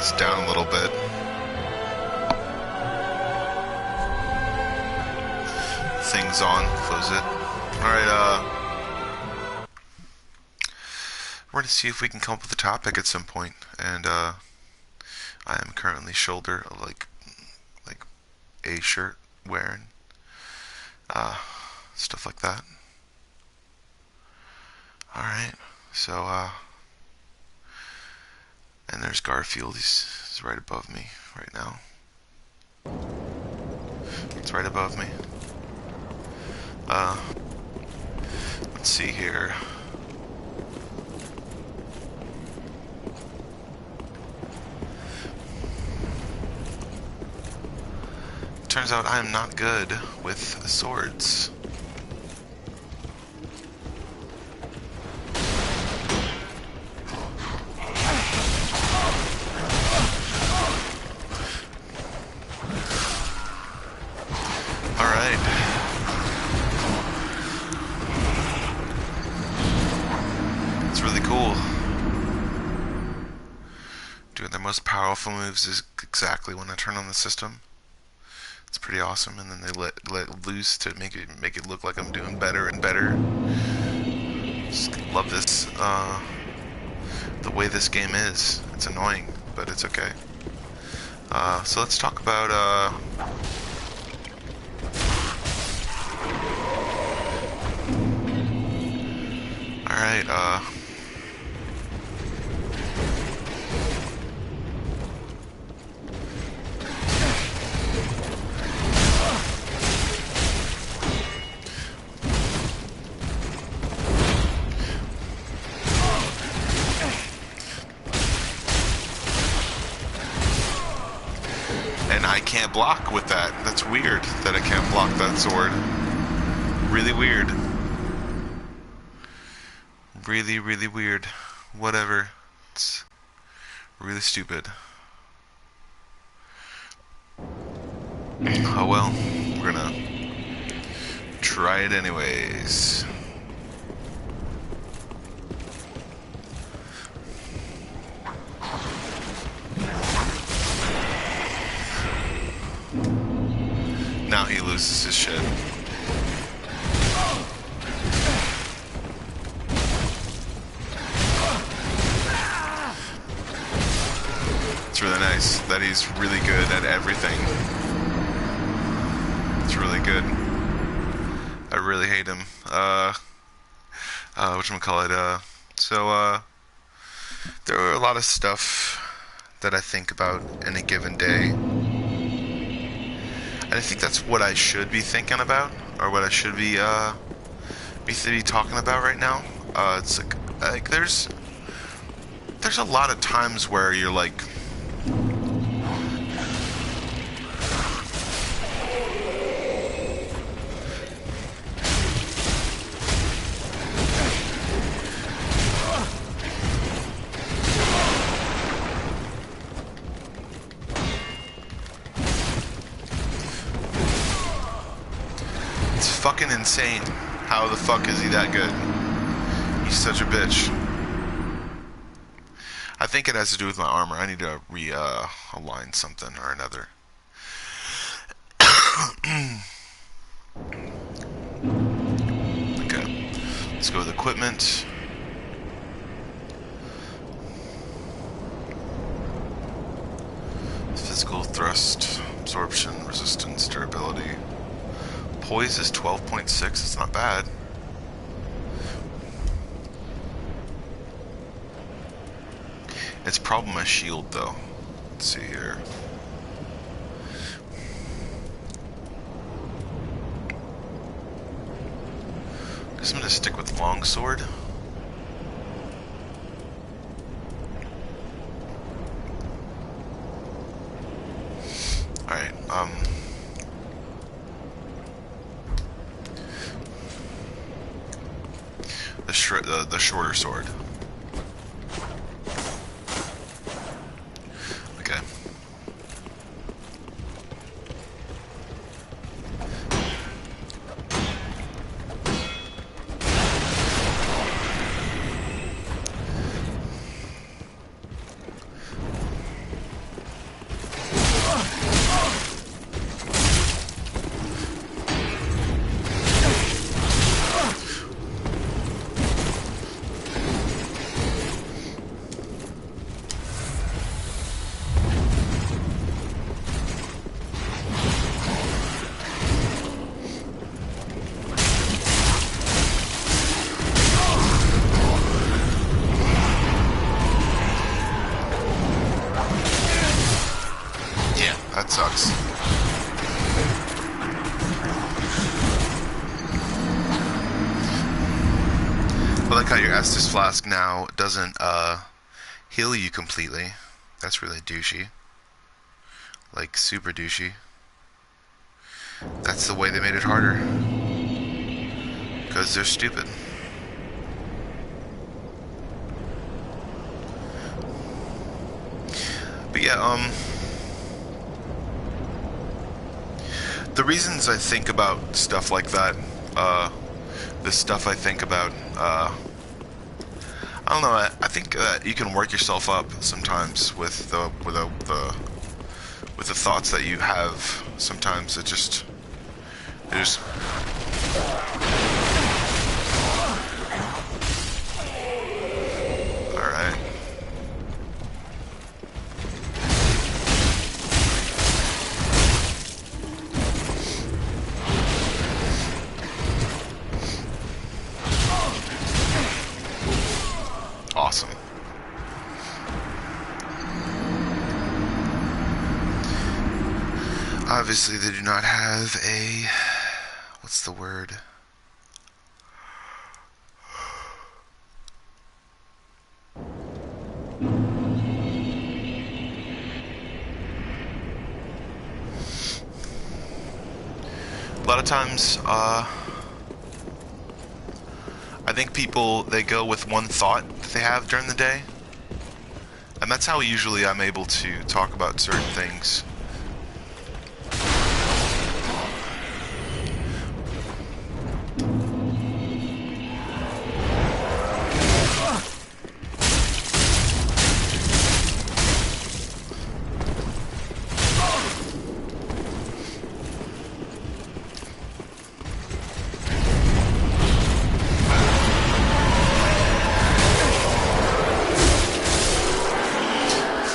this down a little bit. Things on, close it. Alright, we're gonna see if we can come up with a topic at some point. And I am currently shoulder like a shirt wearing. Stuff like that. Alright, so and there's Garfield, he's right above me right now. It's right above me. Let's see here. Turns out I am not good with swords. Most powerful moves is exactly when I turn on the system. It's pretty awesome, and then they let loose to make it look like I'm doing better and better. Just love this. The way this game is. It's annoying, but it's okay. So let's talk about alright, I can't block with that. That's weird that I can't block that sword. Really weird. Really, really weird. Whatever. It's really stupid. Oh well. We're gonna try it anyways. Now he loses his shit. It's really nice that he's really good at everything. It's really good. I really hate him. Whatchamacallit, there are a lot of stuff that I think about in a given day. And I think that's what I should be thinking about, or what I should be talking about right now. It's like there's a lot of times where you're like, fucking insane. How the fuck is he that good? He's such a bitch. I think it has to do with my armor. I need to align something or another. Okay. Let's go with equipment. Physical thrust, absorption, resistance, durability. Poise is 12.6, it's not bad. It's probably my shield though. Let's see here. I guess I'm gonna stick with longsword. Alright, the shorter sword. Okay. That sucks. I like how your Estus flask now doesn't heal you completely. That's really douchey. Like, super douchey. That's the way they made it harder. Because they're stupid. But yeah, the reasons I think about stuff like that, the stuff I think about, I don't know, I think that you can work yourself up sometimes with the thoughts that you have. Sometimes it just, there's... Alright. Awesome. Obviously, they do not have a... What's the word? A lot of times, I think people, they go with one thought that they have during the day. And that's how usually I'm able to talk about certain things.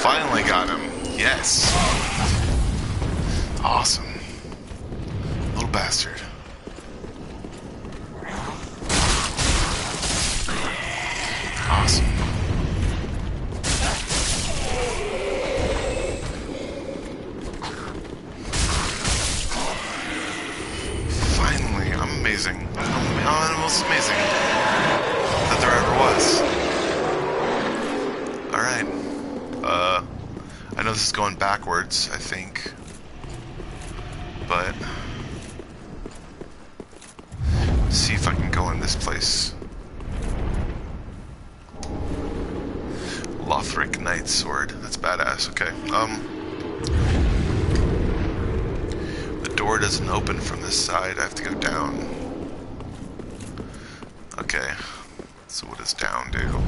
Finally got him. Yes. Awesome. Little bastard. Awesome. Finally, I'm amazing. I'm most amazing that there ever was. Alright. I know this is going backwards, I think, but let's see if I can go in this place. Lothric Knight Sword, that's badass. Okay, the door doesn't open from this side, I have to go down. Okay, so what does down do?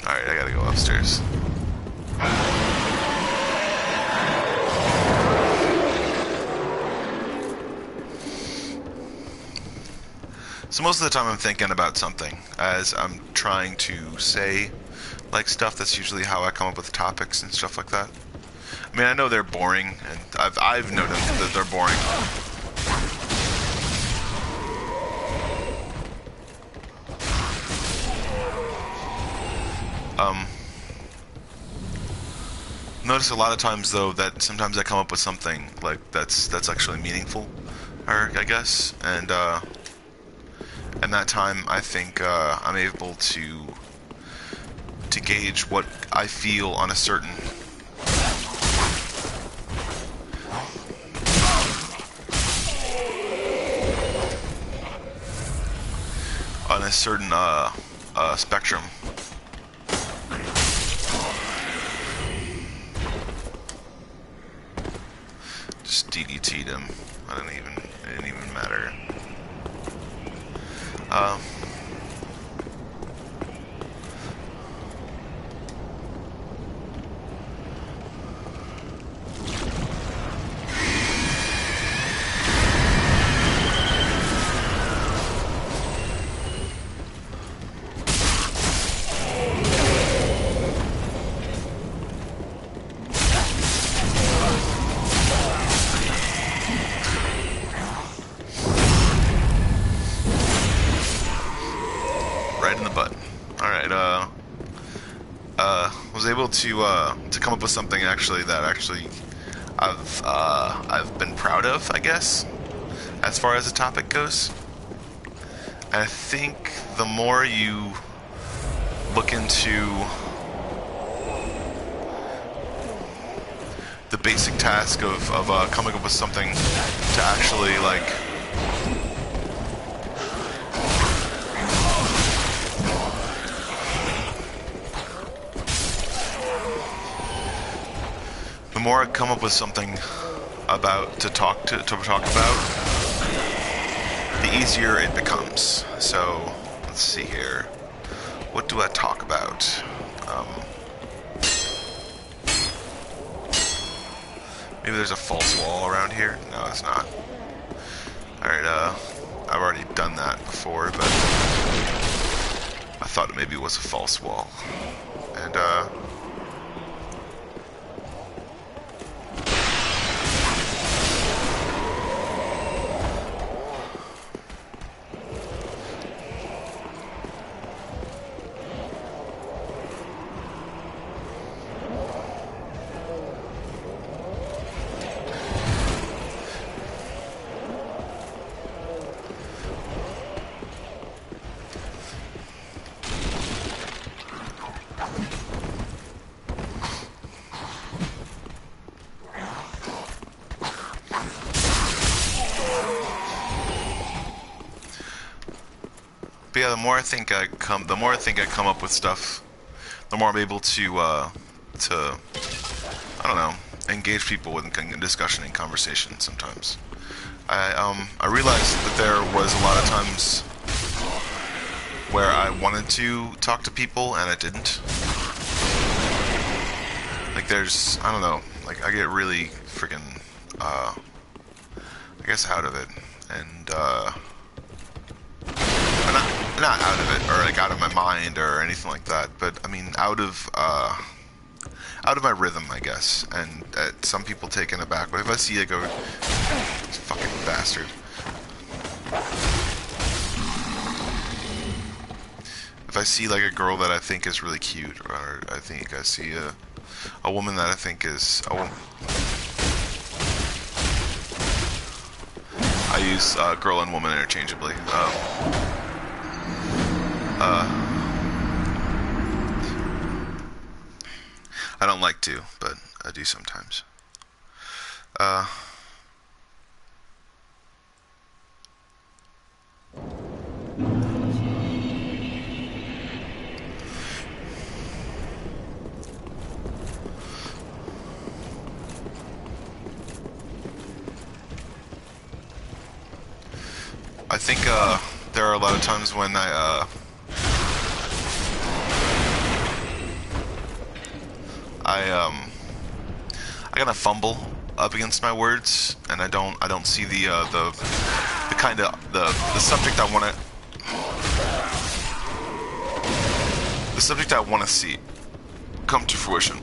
Alright, I gotta go upstairs. So most of the time I'm thinking about something as I'm trying to say, like, stuff. That's usually how I come up with topics and stuff like that. I mean, I know they're boring, and I've noticed that they're boring. Notice a lot of times though that sometimes I come up with something like that's actually meaningful, or I guess, and that time I think I'm able to gauge what I feel on a certain spectrum. Just DDT'd him. It didn't even matter. Right in the butt. Alright, was able to come up with something actually that actually I've been proud of, I guess, as far as the topic goes. I think the more you look into the basic task of coming up with something to actually, like, the more I come up with something to talk about, the easier it becomes. So let's see here. What do I talk about? Maybe there's a false wall around here. No, it's not. All right. I've already done that before, but I thought maybe it was a false wall. And but yeah, the more I think I come up with stuff, the more I'm able to I don't know, engage people in discussion and conversation. Sometimes I realized that there was a lot of times where I wanted to talk to people and I didn't. Like, I don't know, like, I get really freaking I guess out of it, and not out of it, or like out of my mind or anything like that, but I mean out of my rhythm, I guess. And some people taken aback, but if I see like a fucking bastard, if I see like a girl that I think is really cute, or I think I see a woman that I think is I use girl and woman interchangeably. I don't like to, but I do sometimes. I think there are a lot of times when I kind of fumble up against my words, and I don't see the kind of the subject I want to see come to fruition.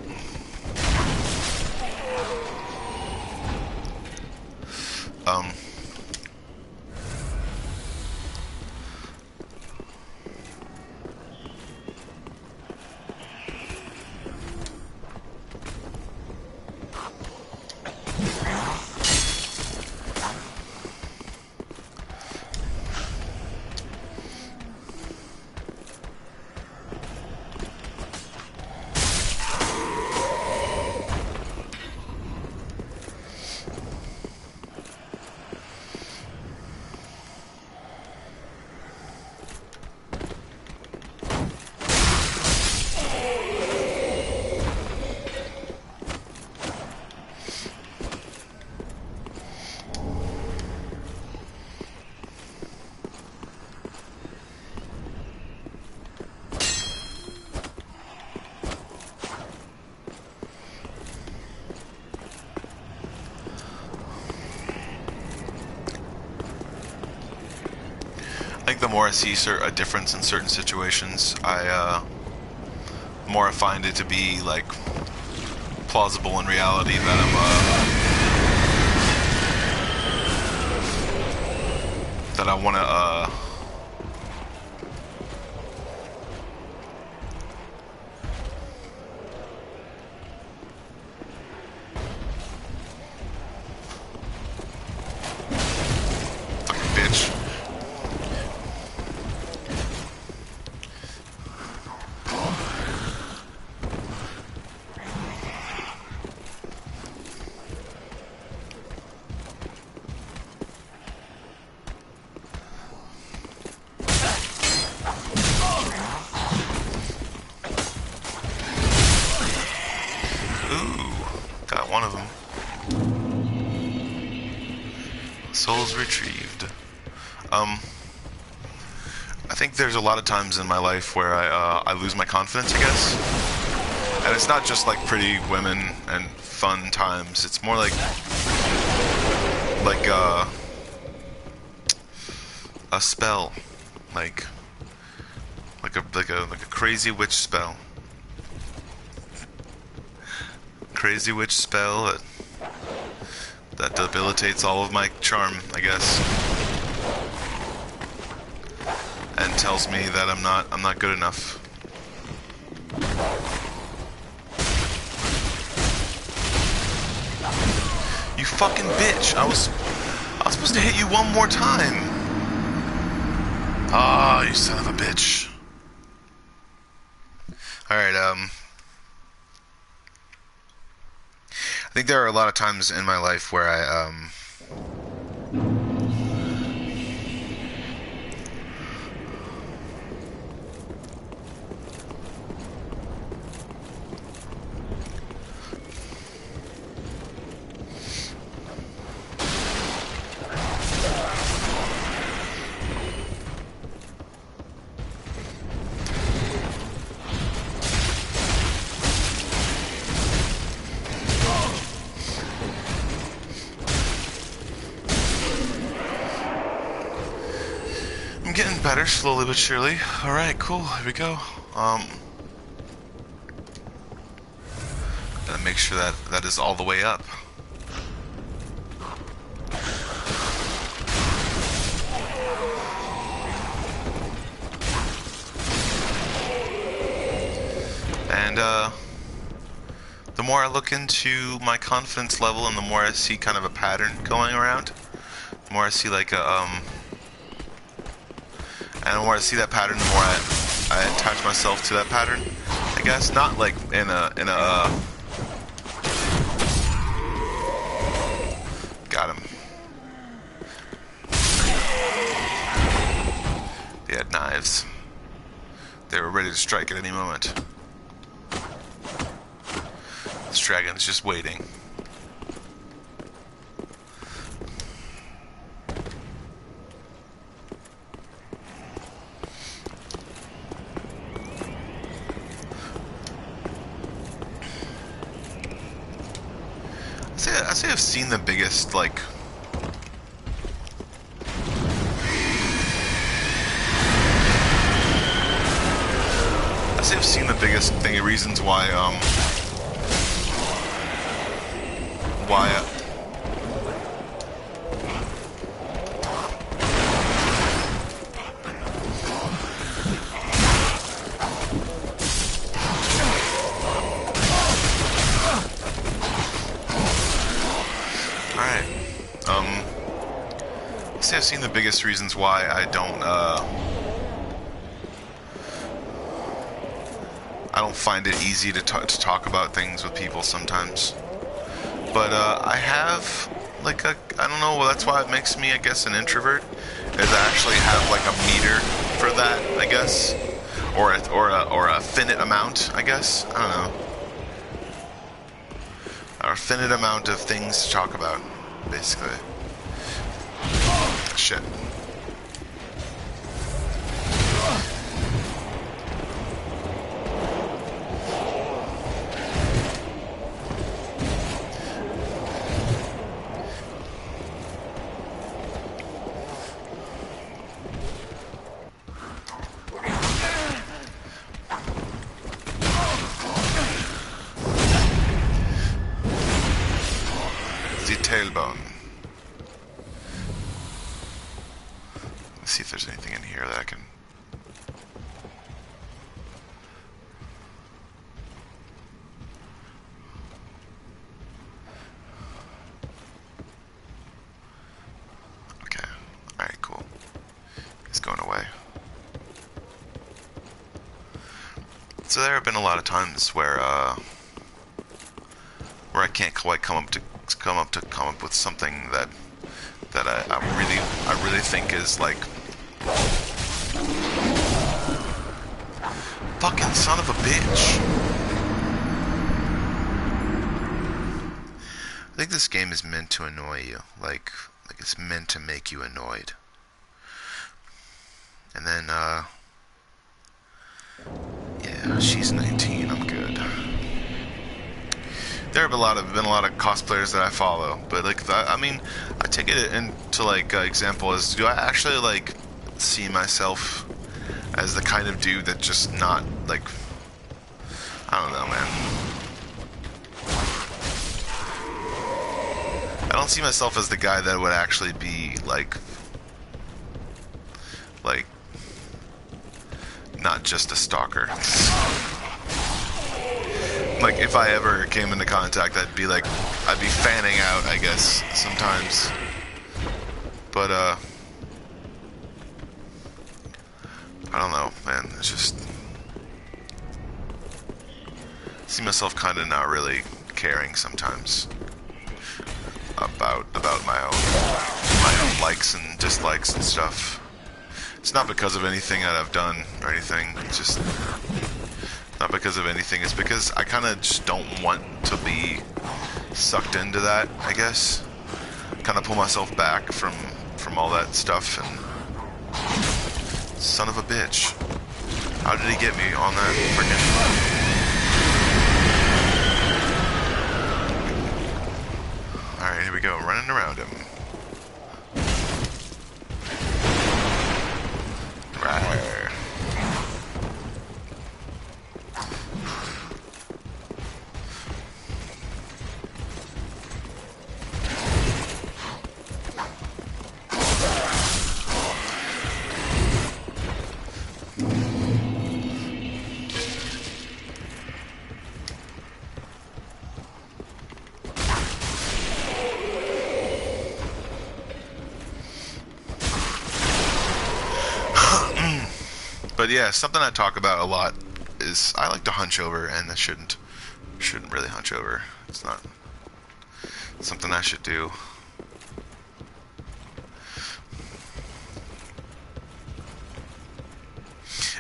I think the more I see a difference in certain situations, the more I find it to be like plausible in reality that I want to not one of them. Souls retrieved. I think there's a lot of times in my life where I lose my confidence, I guess. And it's not just like pretty women and fun times. It's more like a spell, like a crazy witch spell. Crazy witch spell that debilitates all of my charm, I guess, and tells me that I'm not good enough. You fucking bitch! I was supposed to hit you one more time. Ah, you son of a bitch. All right, I think there are a lot of times in my life where I'm getting better, slowly but surely. Alright, cool, here we go. Gotta make sure that is all the way up. And, the more I look into my confidence level and the more I see kind of a pattern going around, the more I see like and the more I see that pattern, the more I attach myself to that pattern, I guess. Not like in a got him. They had knives. They were ready to strike at any moment. This dragon's just waiting. I say I've seen the biggest, like, reasons why, I've seen the biggest reasons why I don't find it easy to talk about things with people sometimes. But I have like I don't know. Well, that's why it makes me, I guess, an introvert. Is I actually have like a meter for that, I guess, or a finite amount, I guess. I don't know. A finite amount of things to talk about, basically. Shit. The tailbone. Let's see if there's anything in here that I can... Okay. Alright, cool. He's going away. So there have been a lot of times where I can't quite come up with something that I really think is like, fucking son of a bitch. I think this game is meant to annoy you. Like it's meant to make you annoyed. And then, yeah, she's 19. I'm good. There have been a lot of cosplayers that I follow, but like, I mean, I take it into like example as, do I actually like see myself as the kind of dude that just not like, I don't know, man. I don't see myself as the guy that would actually be like not just a stalker. Like, if I ever came into contact, I'd be fanning out, I guess, sometimes. But, I don't know, man, it's just... I see myself kind of not really caring sometimes about my own likes and dislikes and stuff. It's not because of anything that I've done or anything, it's just... Not because of anything, it's because I kind of just don't want to be sucked into that, I guess. Kind of pull myself back from all that stuff, and... Son of a bitch. How did he get me on that freaking... Alright, here we go, running around him. Right. But yeah, something I talk about a lot is I like to hunch over, and I shouldn't really hunch over. It's not something I should do.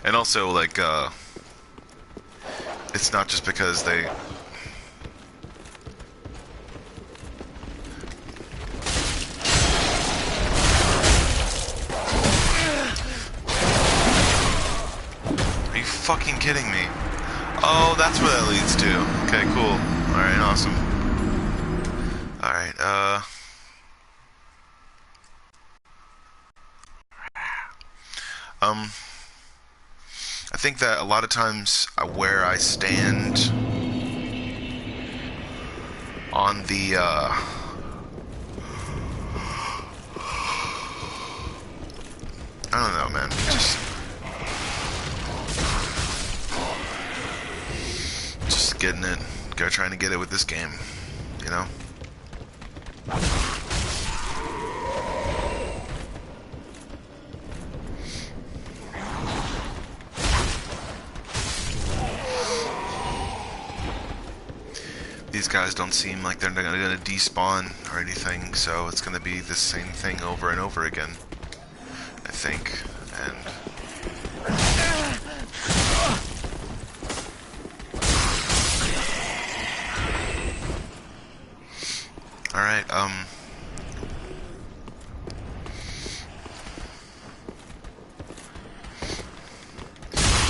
And also, like, it's not just because they... Fucking kidding me. Oh, that's where that leads to. Okay, cool. Alright, awesome. Alright, I think that a lot of times where I stand on the, I don't know, man. Just getting it. Trying to get it with this game, you know? These guys don't seem like they're gonna despawn or anything, so it's gonna be the same thing over and over again, I think. And alright,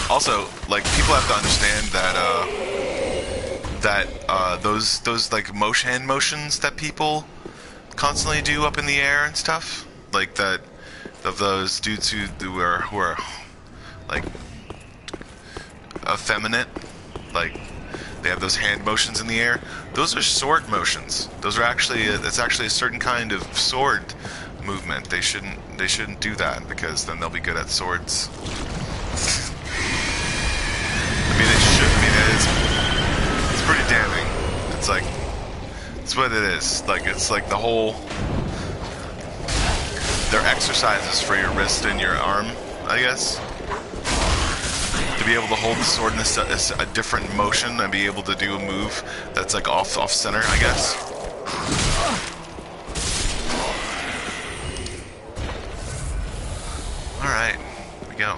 also, like, people have to understand that, those like hand motions that people constantly do up in the air and stuff, like that, of those dudes who are like effeminate, like they have those hand motions in the air. Those are sword motions. Those are actually that's actually a certain kind of sword movement. They shouldn't do that, because then they'll be good at swords. I mean, they should. I mean, it's pretty damning. It's like, it's what it is. Like, it's like the whole... They're exercises for your wrist and your arm, I guess. To be able to hold the sword in a different motion and be able to do a move that's like off center, I guess. Alright, here we go.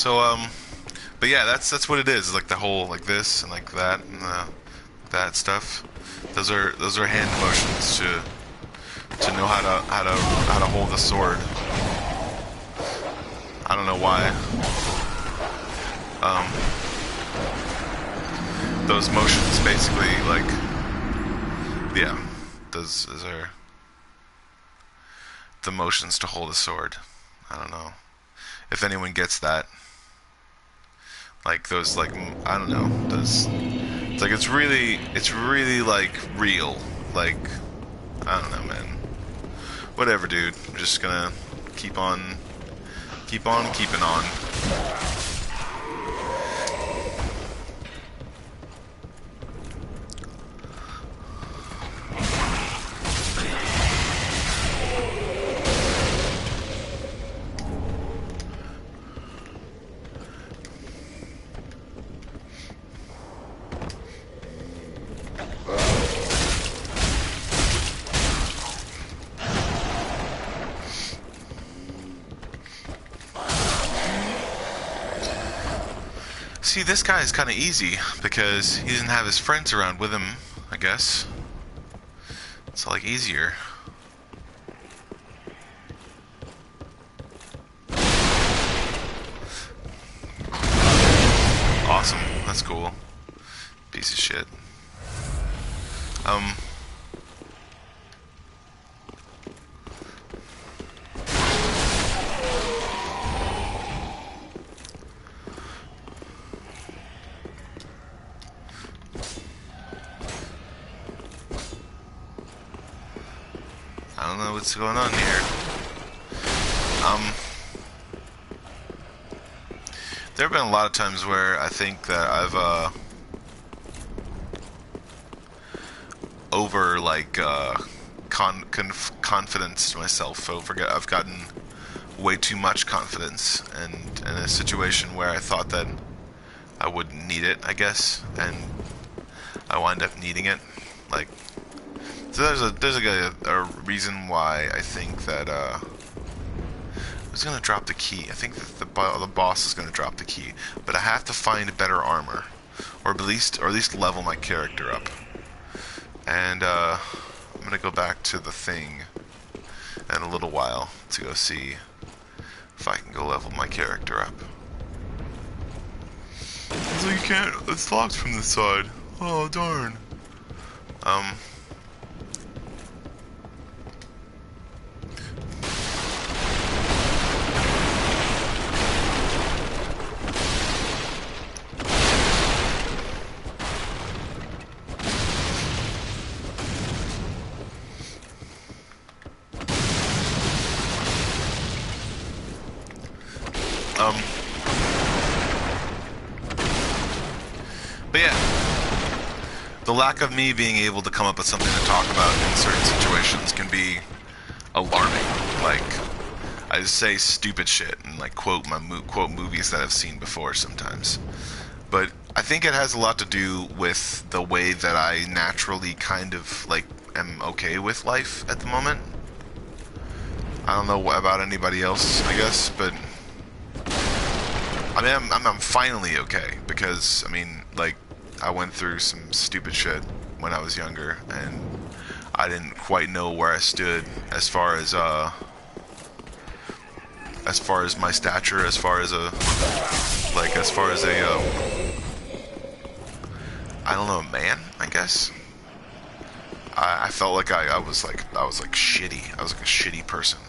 but yeah, that's what it is. Like the whole like this and like that and that stuff. Those are hand motions to know how to hold the sword. I don't know why. Those motions basically like, yeah, those are the motions to hold a sword. I don't know if anyone gets that. Like those, like, I don't know, those. It's like it's really like real. Like, I don't know, man. Whatever, dude. I'm just gonna keep on keeping on. See, this guy is kind of easy because he doesn't have his friends around with him, I guess. It's like easier. Awesome. That's cool. Piece of shit. I don't know what's going on here. There have been a lot of times where I think that I've over like confidence myself. I've gotten way too much confidence, and in a situation where I thought that I wouldn't need it, I guess, and I wind up needing it. Like, so there's a reason why I think that who's gonna drop the key? I think that the boss is gonna drop the key, but I have to find better armor, or at least level my character up. And I'm gonna go back to the thing in a little while to go see if I can go level my character up. So you can't. It's locked from the side. Oh darn. But yeah, the lack of me being able to come up with something to talk about in certain situations can be alarming. Like, I just say stupid shit and like quote movies that I've seen before sometimes. But I think it has a lot to do with the way that I naturally kind of like am okay with life at the moment. I don't know about anybody else, I guess, but I mean, I'm finally okay because, I mean, like, I went through some stupid shit when I was younger, and I didn't quite know where I stood as far as my stature, as far as a I don't know, a man, I guess. I felt like I was like shitty. I was like a shitty person,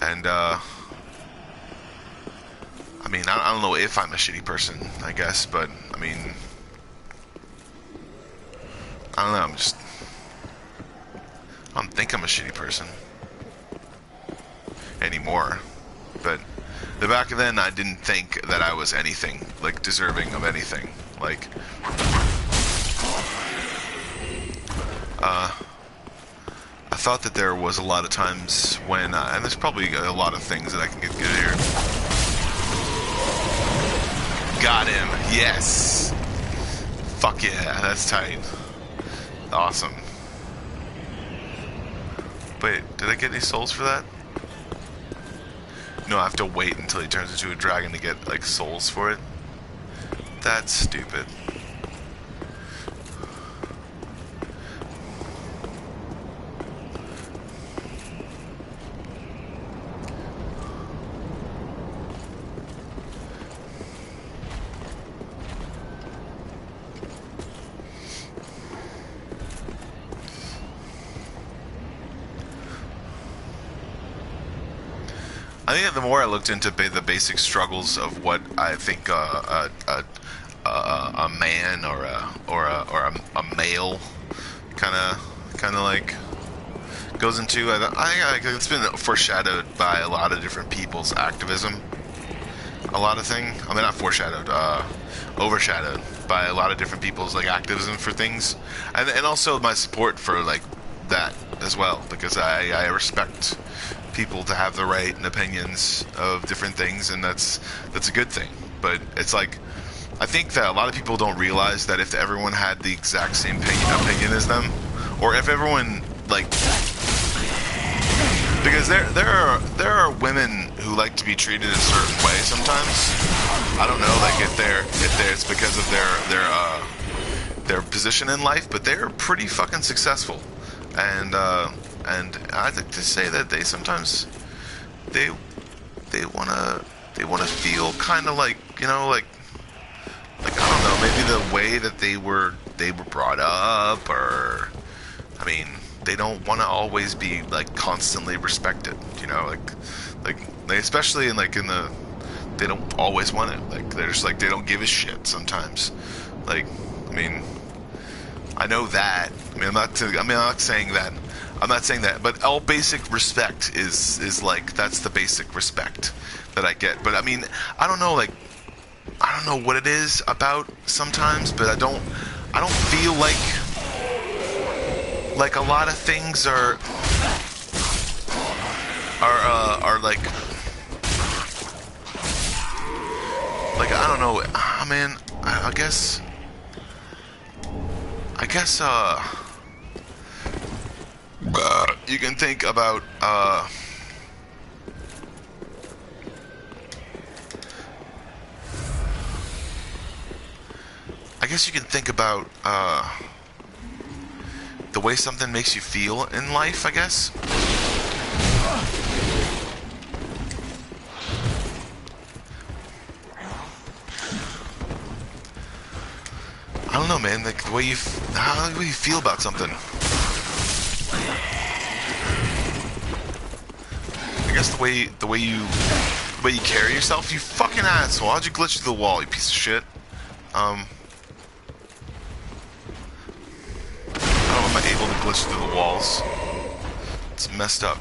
and I mean, I don't know if I'm a shitty person, I guess, but, I mean, I don't know, I don't think I'm a shitty person anymore, but the back then I didn't think that I was anything, like, deserving of anything, like, I thought that there was a lot of times when, and there's probably a lot of things that I can get good here. Got him. Yes. Fuck yeah, that's tight. Awesome. Wait, did I get any souls for that? No, I have to wait until he turns into a dragon to get, like, souls for it. That's stupid. I think that the more I looked into the basic struggles of what I think a man or a male kind of like goes into, I it's been foreshadowed by a lot of different people's activism. A lot of things. I mean, not foreshadowed, overshadowed by a lot of different people's like activism for things, and also my support for like that as well, because I respect people to have the right and opinions of different things, and that's a good thing. But it's like, I think that a lot of people don't realize that if everyone had the exact same opinion as them, or if everyone like, because there are women who like to be treated a certain way sometimes. I don't know, like if it's because of their position in life, but they're pretty fucking successful. And I'd like to say that they sometimes they wanna feel kind of like, you know, like I don't know, maybe the way that they were brought up, or I mean, they don't want to always be like constantly respected, you know, like they, especially in the, they don't always want it, like they're just like, they don't give a shit sometimes. Like, I mean, I know that. I mean, I'm not saying that. I'm not saying that. But all basic respect is like, that's the basic respect that I get. But I mean, I don't know, like, I don't know what it is about sometimes, but I don't feel like a lot of things are like I don't know. I mean, I guess you can think about I guess you can think about the way something makes you feel in life, I guess. I don't know, man. Like the way you feel about something. I guess the way you carry yourself. You fucking asshole! How'd you glitch through the wall, you piece of shit? I don't know if I'm able to glitch through the walls. It's messed up.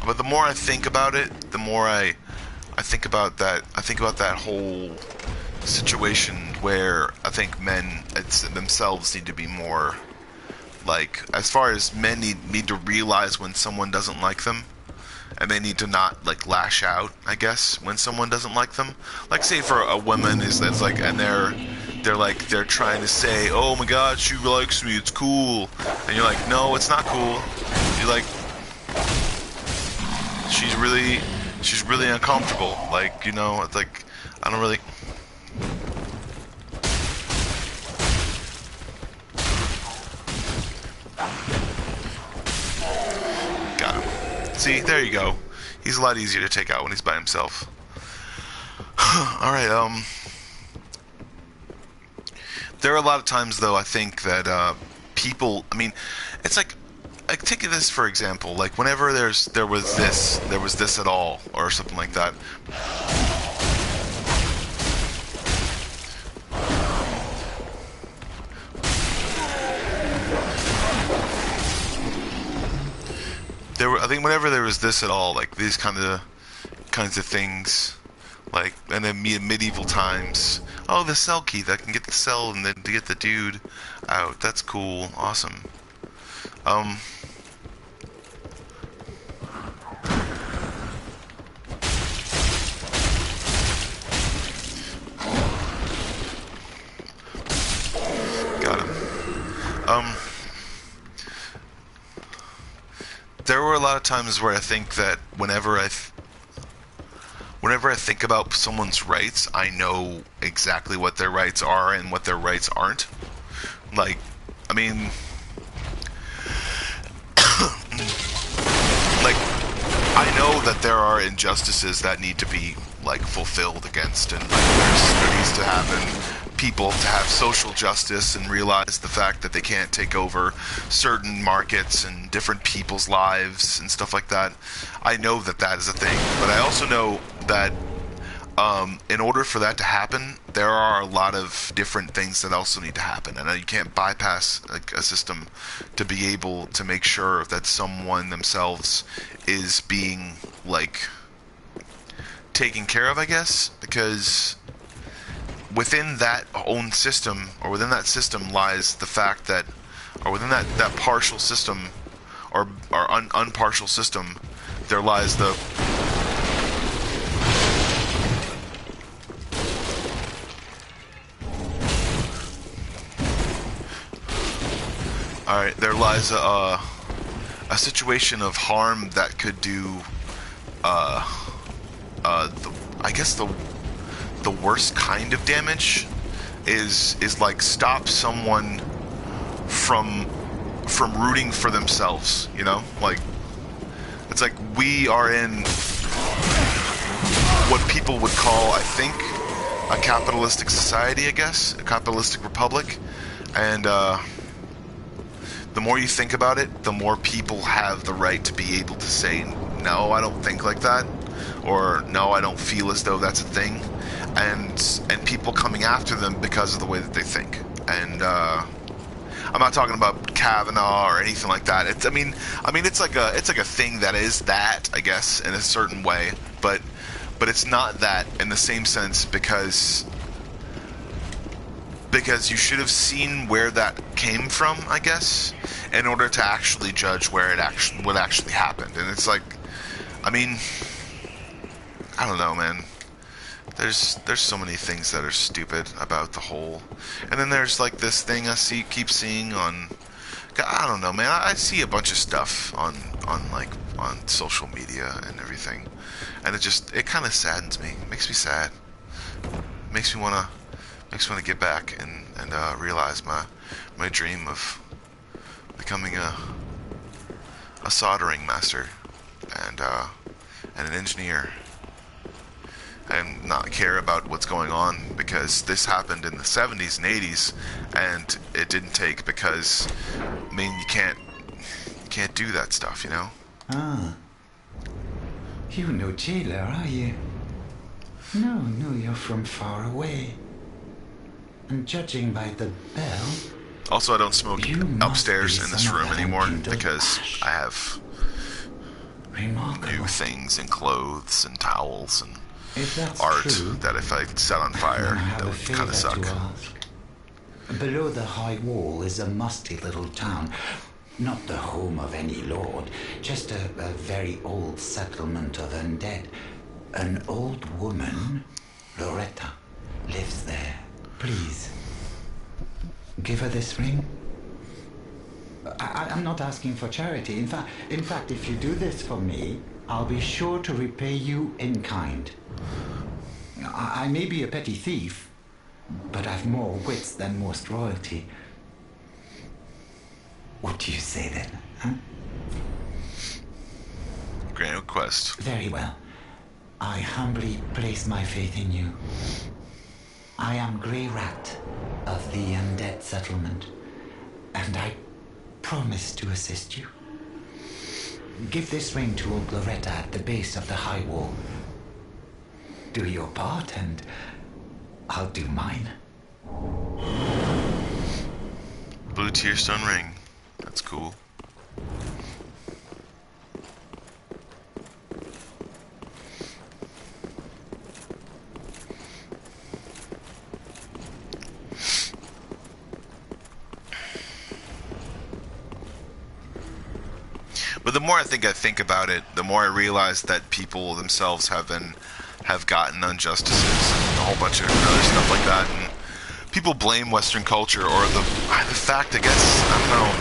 But the more I think about it, the more I think about that. I think about that whole situation where I think men themselves need to be more, like, as far as men need to realize when someone doesn't like them, and they need to not like lash out, I guess, when someone doesn't like them. Like, say for a woman that's like, and they're trying to say, oh my god, she likes me, it's cool, and you're like, no, it's not cool. You're like, she's really uncomfortable. Like, you know, it's like, I don't really. Got him. See, there you go. He's a lot easier to take out when he's by himself. Alright, there are a lot of times, though, I think that, people, I mean, it's like take this for example, like whenever there was this at all, or something like that. I think whenever there was this at all, like these kinds of things, like, and then medieval times, oh, the cell key, that can get the cell and then to get the dude out. That's cool, awesome. Got him. of times where I think that whenever I think about someone's rights, I know exactly what their rights are and what their rights aren't. Like, I mean, like, I know that there are injustices that need to be, like, fulfilled against, and like, there needs to happen people to have social justice and realize the fact that they can't take over certain markets and different people's lives and stuff like that. I know that that is a thing, but I also know that in order for that to happen, there are a lot of different things that also need to happen, and you can't bypass a system to be able to make sure that someone themselves is being, like, taken care of, I guess, because within that own system, or within that system, lies the fact that, or within that partial system, or unpartial system, there lies the there lies a situation of harm that could do I guess the worst kind of damage is like stop someone from rooting for themselves, you know? Like, it's like we are in what people would call, I think, a capitalistic society, I guess, a capitalistic republic, and the more you think about it, the more people have the right to be able to say, no, I don't think like that, or no, I don't feel as though that's a thing, and people coming after them because of the way that they think. And I'm not talking about Kavanaugh or anything like that. I mean, it's like a thing that is that, I guess, in a certain way, but it's not that in the same sense, because you should have seen where that came from, I guess, in order to actually judge where what actually happened. And it's like, I mean, I don't know, man. There's so many things that are stupid about the whole. And then there's like this thing I keep seeing on, I don't know, man. I see a bunch of stuff on social media and everything, and it kind of saddens me. It makes me sad. Makes me wanna get back and realize my dream of becoming a soldering master and an engineer, and not care about what's going on, because this happened in the 70s and 80s, and it didn't take, because, I mean, you can't do that stuff, you know? Ah. You're no jailer, are you? No, you're from far away. And judging by the bell... Also, I don't smoke upstairs in this room anymore, because I have new things and clothes and towels and art that if I set on fire, that would kind of suck. Below the high wall is a musty little town. Not the home of any lord, just a very old settlement of undead. An old woman, Loretta, lives there. Please, give her this ring. I'm not asking for charity. In fact, if you do this for me, I'll be sure to repay you in kind. I may be a petty thief, but I've more wits than most royalty. What do you say then, huh? Grand request. Very well. I humbly place my faith in you. I am Grey Rat of the Undead Settlement, and I promise to assist you. Give this ring to old Loretta at the base of the high wall. Do your part, and I'll do mine. Blue tearstone ring. That's cool. But the more I think about it, the more I realize that people themselves have gotten injustices and a whole bunch of other stuff like that, and people blame Western culture or the fact, I guess, I don't know,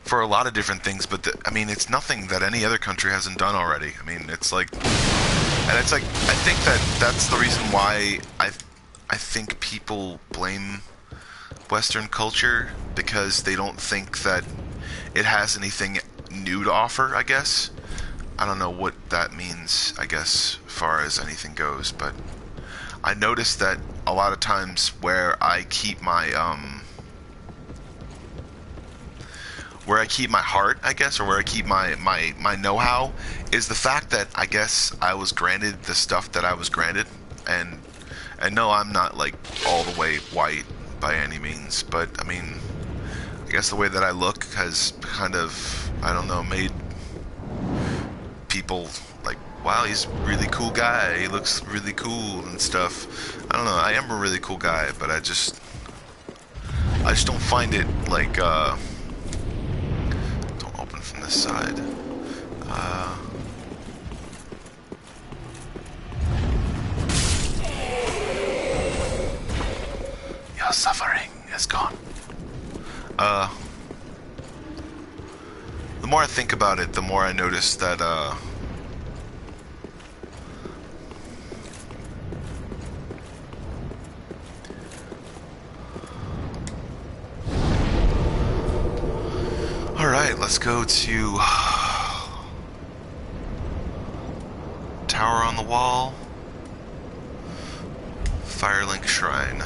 for a lot of different things, but I mean, it's nothing that any other country hasn't done already. I mean, it's like, and it's like, I think that's the reason why I think people blame Western culture, because they don't think that it has anything new to offer, I guess. I don't know what that means, I guess, as far as anything goes, but I noticed that a lot of times where I keep my heart, I guess, or where I keep my know-how, is the fact that I guess I was granted the stuff that I was granted. And no, I'm not like all the way white by any means, but I mean, I guess the way that I look has kind of, I don't know, made people like, wow, he's a really cool guy, he looks really cool and stuff. I don't know, I am a really cool guy, but I just don't find it like, don't open from this side. Your suffering is gone. The more I think about it, the more I notice that, alright, let's go to Tower on the Wall, Firelink Shrine.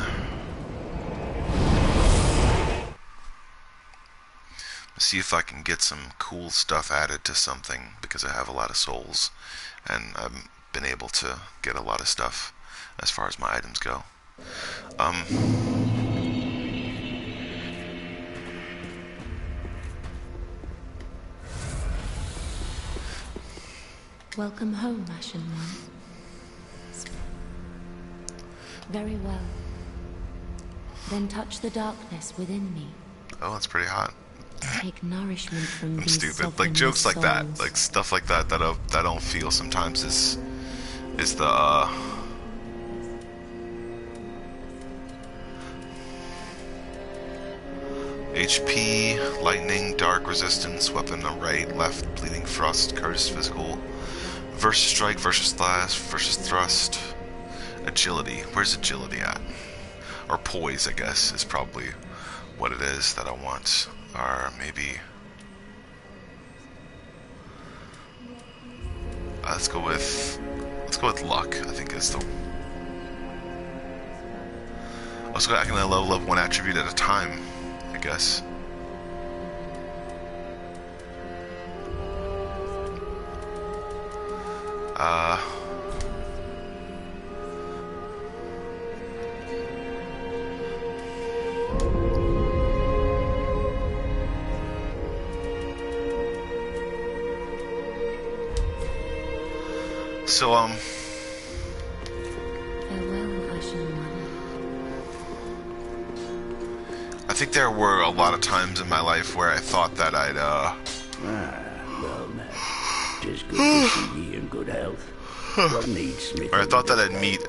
See if I can get some cool stuff added to something, because I have a lot of souls and I've been able to get a lot of stuff as far as my items go. Welcome home, Ashen One. Very well. Then touch the darkness within me. Oh, that's pretty hot. Take nourishment from I'm these stupid. Like jokes like that, like stuff like that that I don't feel sometimes is the HP, lightning, dark resistance, weapon on right, left, bleeding frost, cursed physical, versus strike, versus slash, versus thrust, agility. Where's agility at? Or poise, I guess, is probably what it is that I want. Or maybe let's go with luck. I think is the. I can level up one attribute at a time, I guess. So, Farewell, Ashen One. I think there were a lot of times in my life where I thought that I'd, well now, 'tis good to see ye in good health. What needs smithing? or I thought that I'd meet,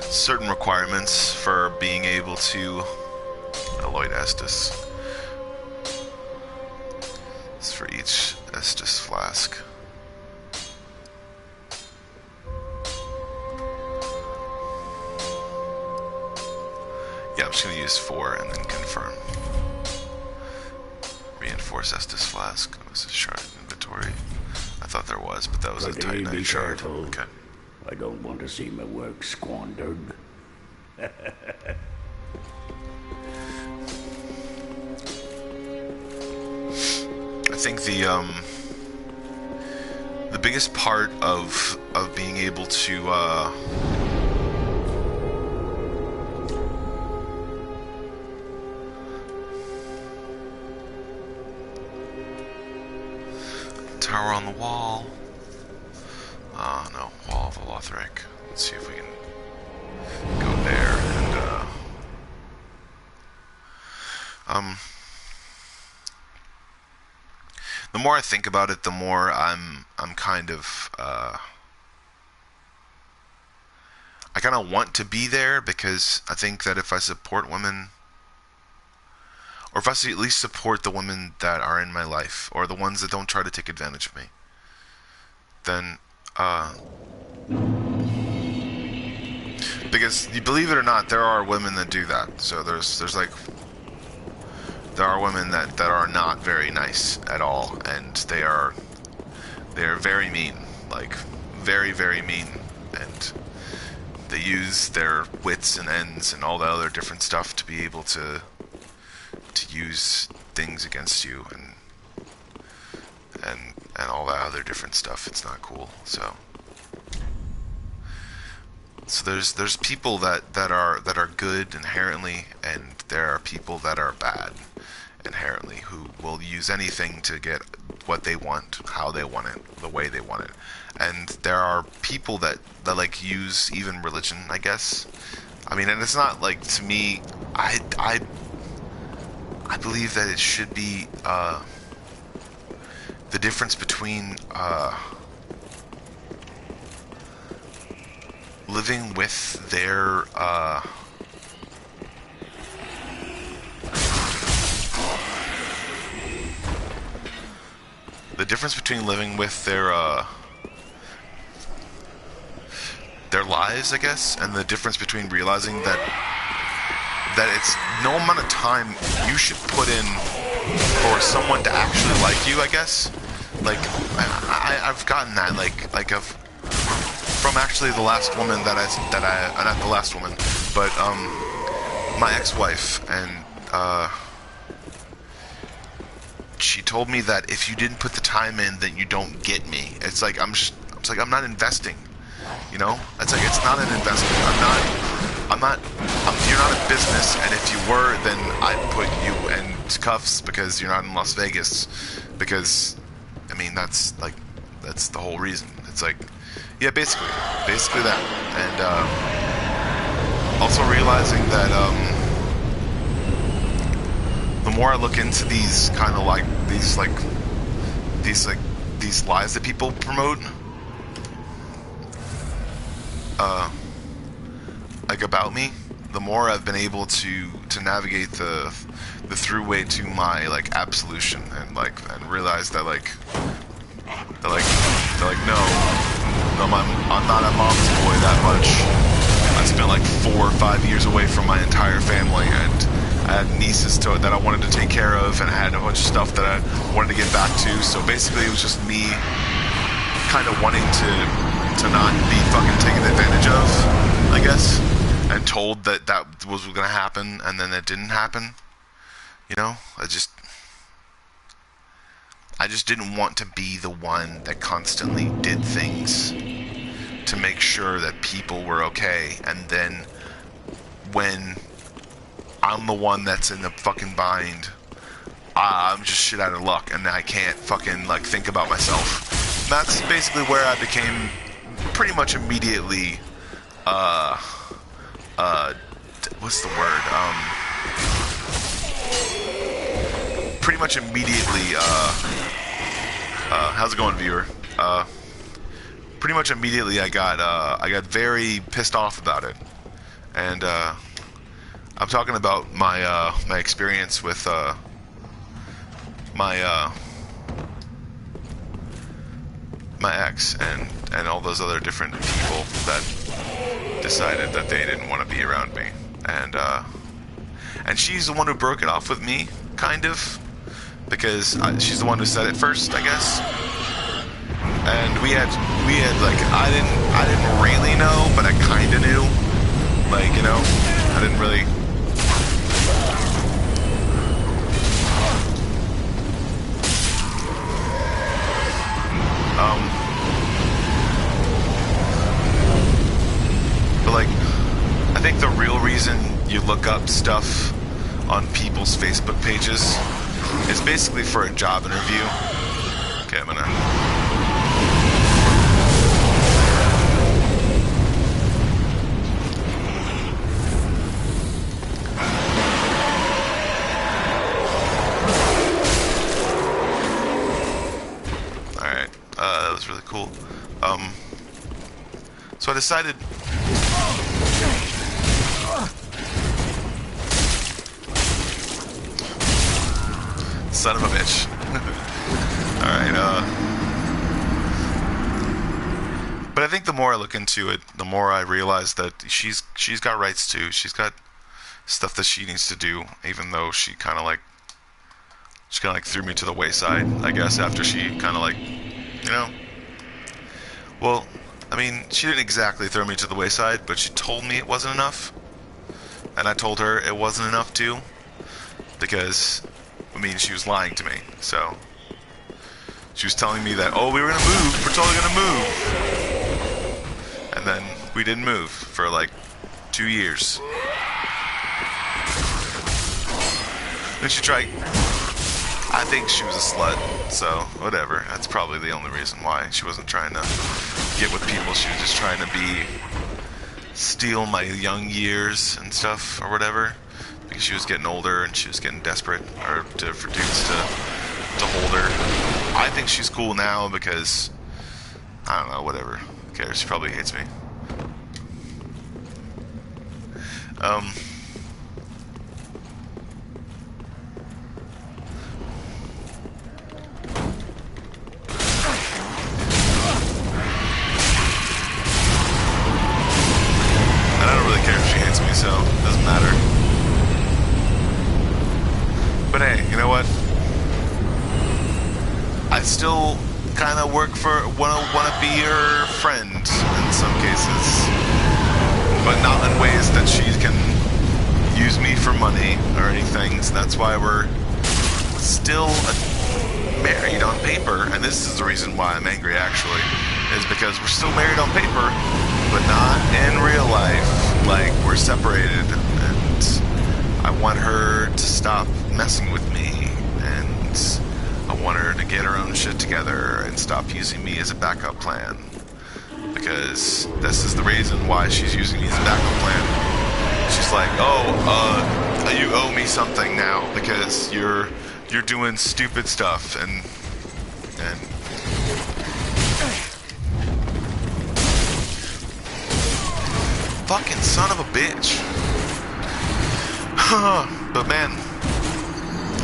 certain requirements for being able to alloy Estus. It's for each Estus flask. Yeah, I'm just going to use 4 and then confirm. Reinforce Estus Flask. Was a shard in inventory? I thought there was, but that was a Titanite be shard. careful. Okay. I don't want to see my work squandered. I think the biggest part of being able to Tower on the Wall. No, Wall of the Lothric. Let's see if we can go there and the more I think about it, the more I'm kind of I kind of want to be there, because I think that if I support women, or if I at least support the women that are in my life, or the ones that don't try to take advantage of me, then, because you believe it or not, there are women that do that. So there's like, there are women that are not very nice at all, and they are very mean, like very, very mean, and they use their wits and ends and all the other different stuff to be able to use things against you, and all that other different stuff. It's not cool. So there's people that are good inherently, and there are people that are bad inherently, who will use anything to get what they want, how they want it, the way they want it. And there are people that like use even religion, I guess. I mean, and it's not like, to me, I believe that it should be the difference between living with their the difference between living with their lives, I guess, and the difference between realizing that it's no amount of time you should put in for someone to actually like you, I guess. Like, I've gotten that, like from actually the last woman that I not the last woman, but my ex-wife, and she told me that if you didn't put the time in, then you don't get me. It's like, I'm not investing, you know? It's like, it's not an investment. You're not a business, and if you were, then I'd put you in cuffs because you're not in Las Vegas. Because, I mean, that's the whole reason. It's like, yeah, basically that. And also realizing that the more I look into these kind of like these lies that people promote, like about me, the more I've been able to navigate the throughway to my like absolution, and realize that they're like no, I'm not a mom's boy that much. I spent like 4 or 5 years away from my entire family, and I had nieces that I wanted to take care of, and I had a bunch of stuff that I wanted to get back to. So basically it was just me kind of wanting to not be fucking taken advantage of, I guess, and told that was going to happen, and then it didn't happen. You know, I just didn't want to be the one that constantly did things to make sure that people were okay, and then when I'm the one that's in the fucking bind, I'm just shit out of luck, and I can't fucking think about myself. And that's basically where I became pretty much immediately what's the word? Pretty much immediately how's it going, viewer? Pretty much immediately I got very pissed off about it. And I'm talking about my my experience with my ex and all those other different people that decided that they didn't want to be around me, and she's the one who broke it off with me, kind of, because she's the one who said it first, I guess. And we had like, I didn't really know, but I kind of knew, like, you know, I didn't really. But like, I think the real reason you look up stuff on people's Facebook pages is basically for a job interview. Okay, I'm gonna. Alright, that was really cool. So I decided. Son of a bitch. Alright, but I think the more I look into it, the more I realize that she's got rights too. She's got stuff that she needs to do, even though she kind of like threw me to the wayside, I guess, after she kind of like, you know, well, I mean, she didn't exactly throw me to the wayside, but she told me it wasn't enough, and I told her it wasn't enough too, because, I mean, she was lying to me. So she was telling me that, oh, we were gonna move, we're totally gonna move, and then we didn't move for like 2 years. Then she tried. I think she was a slut, so whatever. That's probably the only reason why. She wasn't trying to get with people. She was just trying to steal my young years and stuff or whatever, because she was getting older and she was getting desperate for dudes to hold her. I think she's cool now because, I don't know, whatever. Who cares? She probably hates me. So it doesn't matter. But hey, you know what? I still kind of wanna be her friend in some cases, but not in ways that she can use me for money or anything. So that's why we're still married on paper, and this is the reason why I'm angry. Actually, is because we're still married on paper, but not in real life. Like, we're separated, and I want her to stop messing with me, and I want her to get her own shit together and stop using me as a backup plan, because this is the reason why she's using me as a backup plan. She's like, oh, you owe me something now because you're doing stupid stuff, and fucking son of a bitch. But man,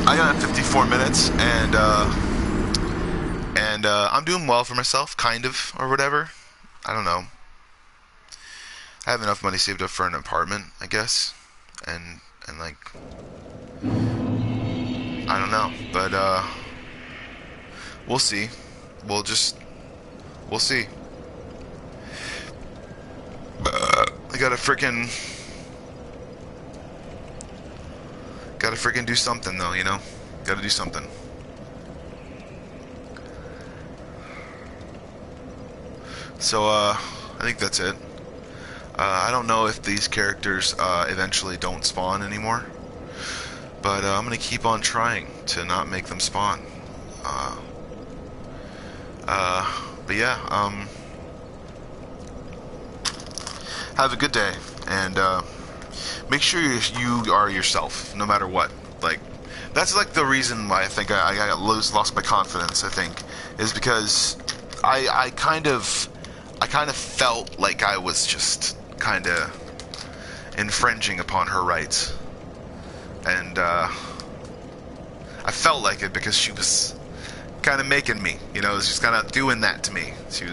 I got 54 minutes, and I'm doing well for myself, kind of, or whatever. I don't know. I have enough money saved up for an apartment, I guess, and like, I don't know, but we'll see. We'll see. I gotta freaking do something, though, you know? Gotta do something. So, I think that's it. I don't know if these characters eventually don't spawn anymore, but I'm gonna keep on trying to not make them spawn. But yeah, have a good day, and make sure you are yourself, no matter what. Like, that's like the reason why I think I lost my confidence, I think, is because I kind of felt like I was just kind of infringing upon her rights, and I felt like it because she was kind of making me, you know, she was kind of doing that to me. She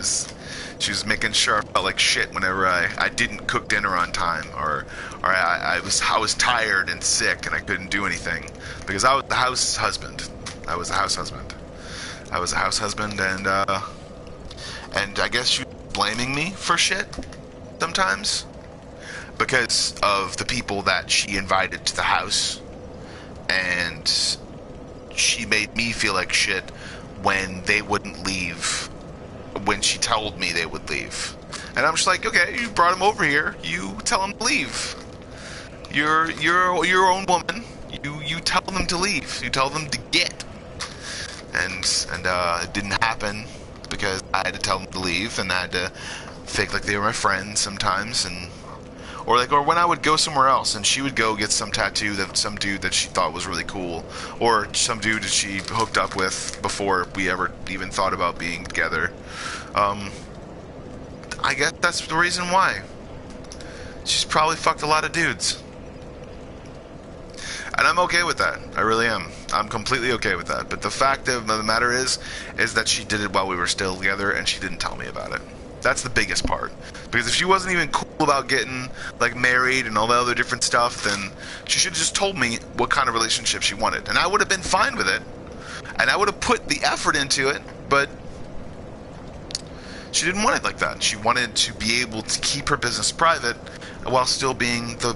was making sure I felt like shit whenever I didn't cook dinner on time, or I was tired and sick and I couldn't do anything because I was the house husband. I was a house husband, and I guess she was blaming me for shit sometimes because of the people that she invited to the house, and she made me feel like shit when they wouldn't leave, when she told me they would leave. And I'm just like, okay, you brought them over here, you tell them to leave. You're your own woman. You tell them to leave. You tell them to get. And it didn't happen because I had to tell them to leave, and I had to fake like they were my friends sometimes, or when I would go somewhere else and she would go get some tattoo that some dude that she thought was really cool, or some dude that she hooked up with before we ever even thought about being together. I guess that's the reason why. She's probably fucked a lot of dudes. And I'm okay with that. I really am. I'm completely okay with that. But the fact of the matter is that she did it while we were still together, and she didn't tell me about it. That's the biggest part. Because if she wasn't even cool about getting, like, married and all the other different stuff, then she should have just told me what kind of relationship she wanted. And I would have been fine with it. And I would have put the effort into it, but she didn't want it like that. She wanted to be able to keep her business private while still being the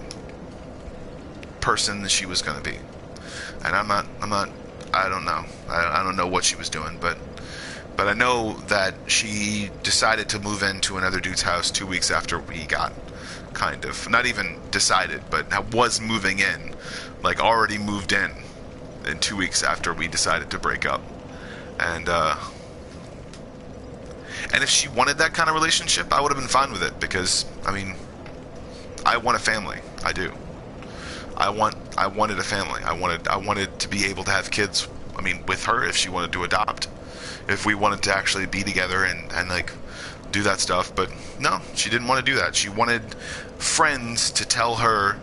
person that she was going to be. And I don't know. I don't know what she was doing, but I know that she decided to move into another dude's house 2 weeks after we got, kind of, not even decided, but was moving in, like already moved in 2 weeks after we decided to break up. And if she wanted that kind of relationship, I would have been fine with it, because, I mean, I want a family. I do. I wanted a family. I wanted to be able to have kids, I mean, with her, if she wanted to adopt, if we wanted to actually be together and like do that stuff. But no, she didn't want to do that. She wanted friends to tell her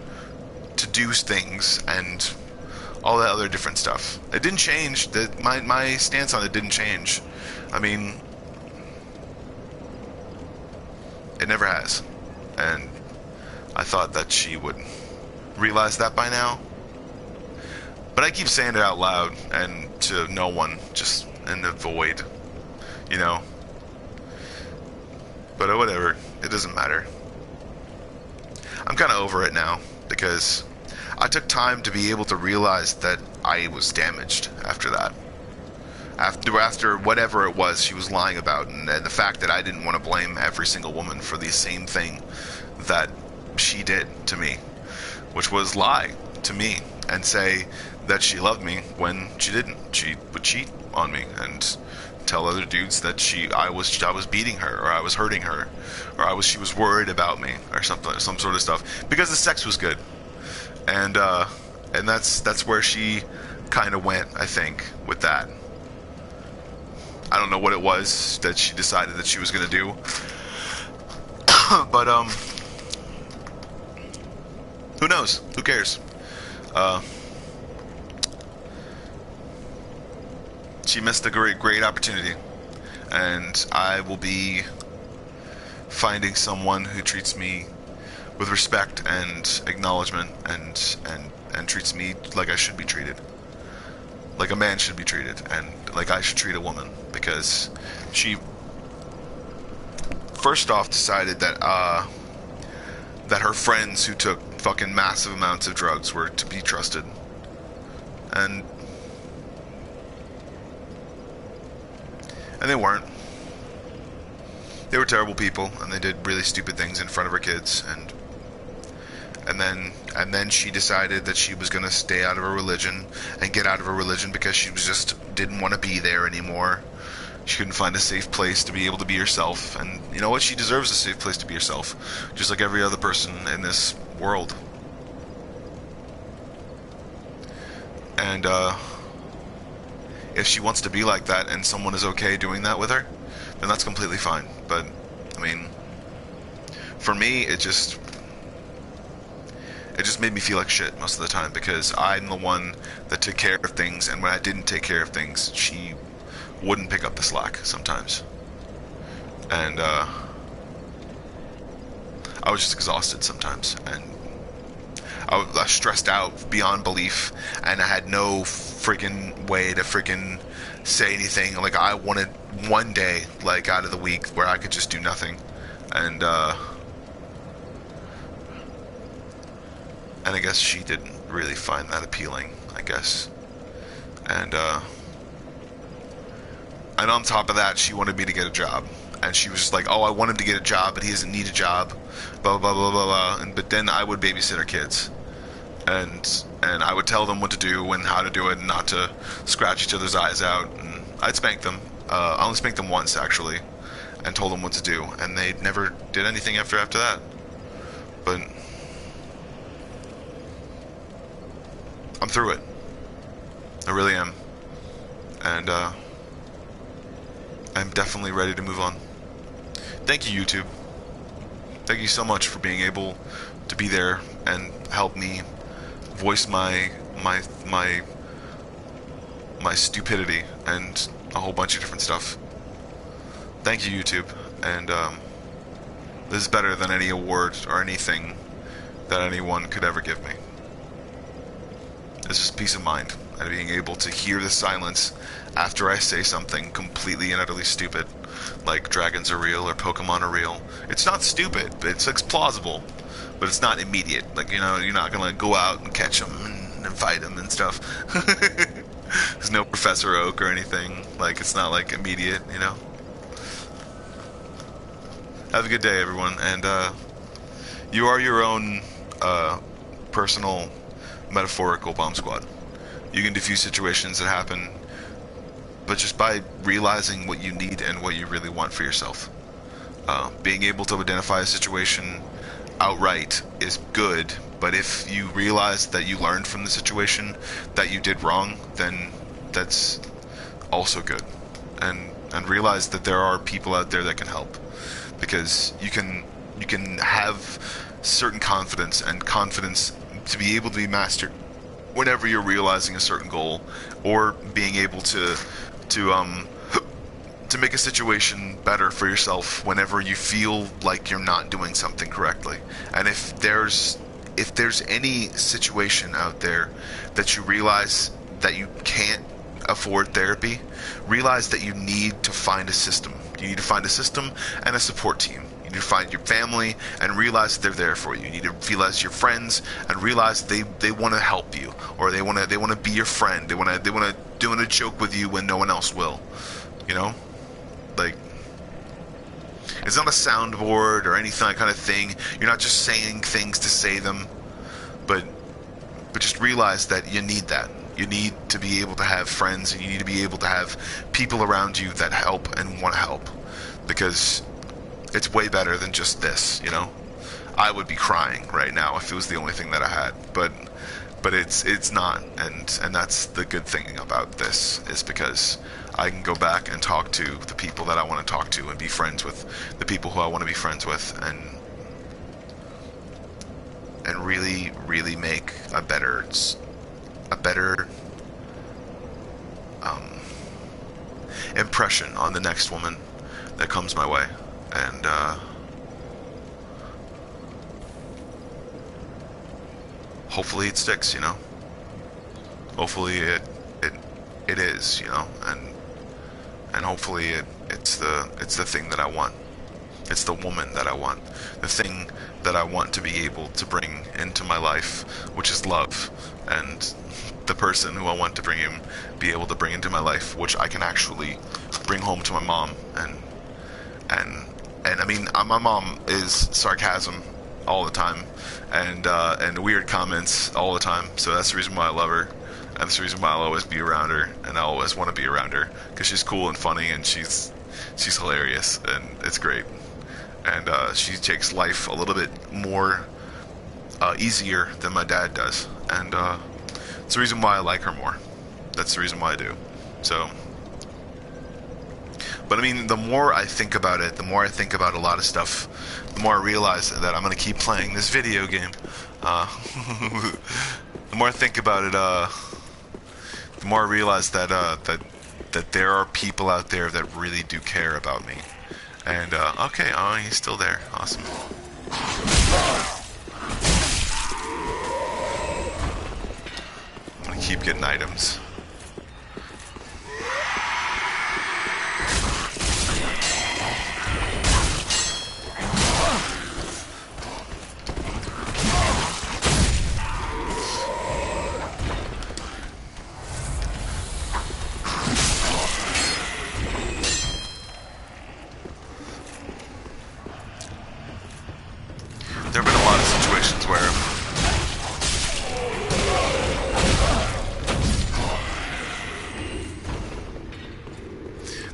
to do things and all that other different stuff. It didn't change. My stance on it didn't change. I mean, it never has. And I thought that she would realize that by now. But I keep saying it out loud and to no one, just in the void, you know. But whatever, it doesn't matter. I'm kind of over it now, because I took time to be able to realize that I was damaged after that. After whatever it was she was lying about, and the fact that I didn't want to blame every single woman for the same thing that she did to me, which was lie to me and say that she loved me when she didn't. She would cheat on me and tell other dudes that I was beating her, or I was hurting her, or she was worried about me, or something, some sort of stuff, because the sex was good. And that's where she kind of went, I think, with that. I don't know what it was that she decided that she was going to do. But, who knows? Who cares? She missed a great opportunity. And I will be finding someone who treats me with respect and acknowledgement and treats me like I should be treated. Like a man should be treated, and like I should treat a woman, because she first off decided that her friends who took fucking massive amounts of drugs were to be trusted, and they weren't. They were terrible people, and they did really stupid things in front of her kids, and then she decided that she was going to stay out of her religion and get out of her religion because she was just didn't want to be there anymore. She couldn't find a safe place to be able to be herself. And you know what? She deserves a safe place to be herself, just like every other person in this world. And if she wants to be like that and someone is okay doing that with her, then that's completely fine. But I mean, for me, it just made me feel like shit most of the time, because I'm the one that took care of things, and when I didn't take care of things, she wouldn't pick up the slack sometimes. And I was just exhausted sometimes, and I was stressed out beyond belief, and I had no freaking way to freaking say anything. Like, I wanted one day, like, out of the week where I could just do nothing. And I guess she didn't really find that appealing, I guess. And on top of that, she wanted me to get a job. And she was just like, oh, I want him to get a job, but he doesn't need a job, blah, blah, blah, blah, blah. But then I would babysit her kids. And I would tell them what to do and how to do it, and not to scratch each other's eyes out. And I'd spank them. I only spanked them once, actually, and told them what to do. And they never did anything after that. But I'm through it. I really am. And I'm definitely ready to move on. Thank you, YouTube. Thank you so much for being able to be there and help me voice my my stupidity and a whole bunch of different stuff. Thank you, YouTube, and this is better than any award or anything that anyone could ever give me. It's just peace of mind and being able to hear the silence after I say something completely and utterly stupid, like dragons are real or Pokemon are real. It's not stupid, it's plausible, but it's not immediate. Like, you know, you're not gonna go out and catch them and fight them and stuff. There's no Professor Oak or anything. Like, it's not like immediate, you know. Have a good day, everyone, and you are your own personal metaphorical bomb squad. You can defuse situations that happen, but just by realizing what you need and what you really want for yourself. Being able to identify a situation outright is good, but if you realize that you learned from the situation that you did wrong, then that's also good. And realize that there are people out there that can help, because you can have certain confidence to be able to be mastered whenever you're realizing a certain goal, or being able to make a situation better for yourself whenever you feel like you're not doing something correctly. And if there's any situation out there that you realize that you can't afford therapy, realize that you need to find a system. You need to find a system and a support team. You need to find your family and realize they're there for you. You need to realize your friends and realize they want to help you, or they want to be your friend. They want to do a joke with you when no one else will. You know, like, it's not a soundboard or anything, that kind of thing. You're not just saying things to say them, but just realize that you need that. You need to be able to have friends, and you need to be able to have people around you that help and want to help, because it's way better than just this, you know. I would be crying right now if it was the only thing that I had, but it's not, and that's the good thing about this, is because I can go back and talk to the people that I want to talk to and be friends with the people who I want to be friends with, and really make a better impression on the next woman that comes my way. And hopefully it sticks, you know. Hopefully it is, you know, and hopefully it's the thing that I want. It's the woman that I want. The thing that I want to be able to bring into my life, which is love, and the person who I want to be able to bring into my life, which I can actually bring home to my mom. And I mean, my mom is sarcasm all the time, and weird comments all the time. So that's the reason why I love her, and that's the reason why I'll always be around her, and I always want to be around her, because she's cool and funny, and she's hilarious, and it's great. And she takes life a little bit more easier than my dad does, and it's the reason why I like her more. That's the reason why I do. So, but I mean, the more I think about it, the more I think about a lot of stuff, the more I realize that I'm going to keep playing this video game. The more I think about it, the more I realize that there are people out there that really do care about me. And, okay, oh, he's still there. Awesome. I'm gonna keep getting items.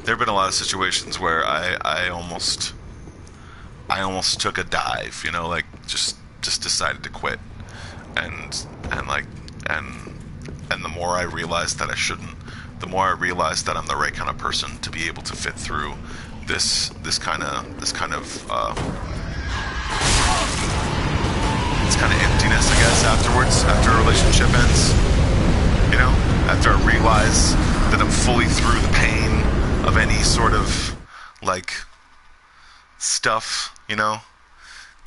There have been a lot of situations where I almost took a dive, you know, like just decided to quit, and the more I realized that I shouldn't, the more I realized that I'm the right kind of person to be able to fit through this kind of emptiness, I guess, afterwards, after a relationship ends. You know, after I realize that I'm fully through the pain of any sort of like stuff, you know,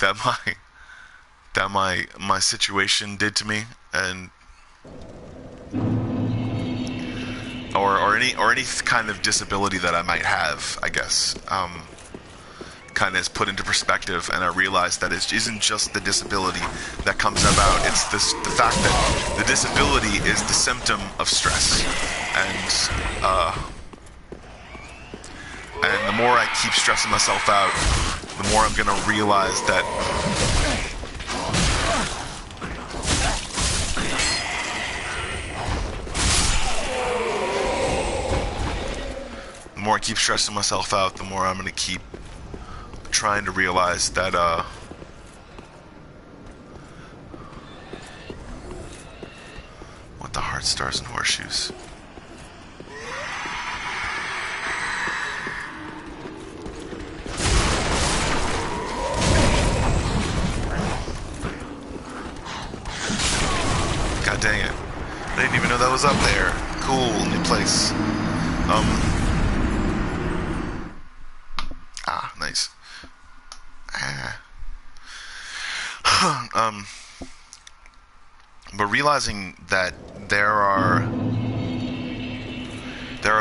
that my situation did to me, and or any kind of disability that I might have, I guess, kind of is put into perspective, and I realize that it isn't just the disability that comes about. It's the fact that the disability is the symptom of stress, and the more I keep stressing myself out, the more I'm gonna realize that the more I keep stressing myself out, the more I'm gonna keep trying to realize that what the heart, stars, and horseshoes. God dang it. I didn't even know that was up there. Cool, new place. Nice. But realizing that there are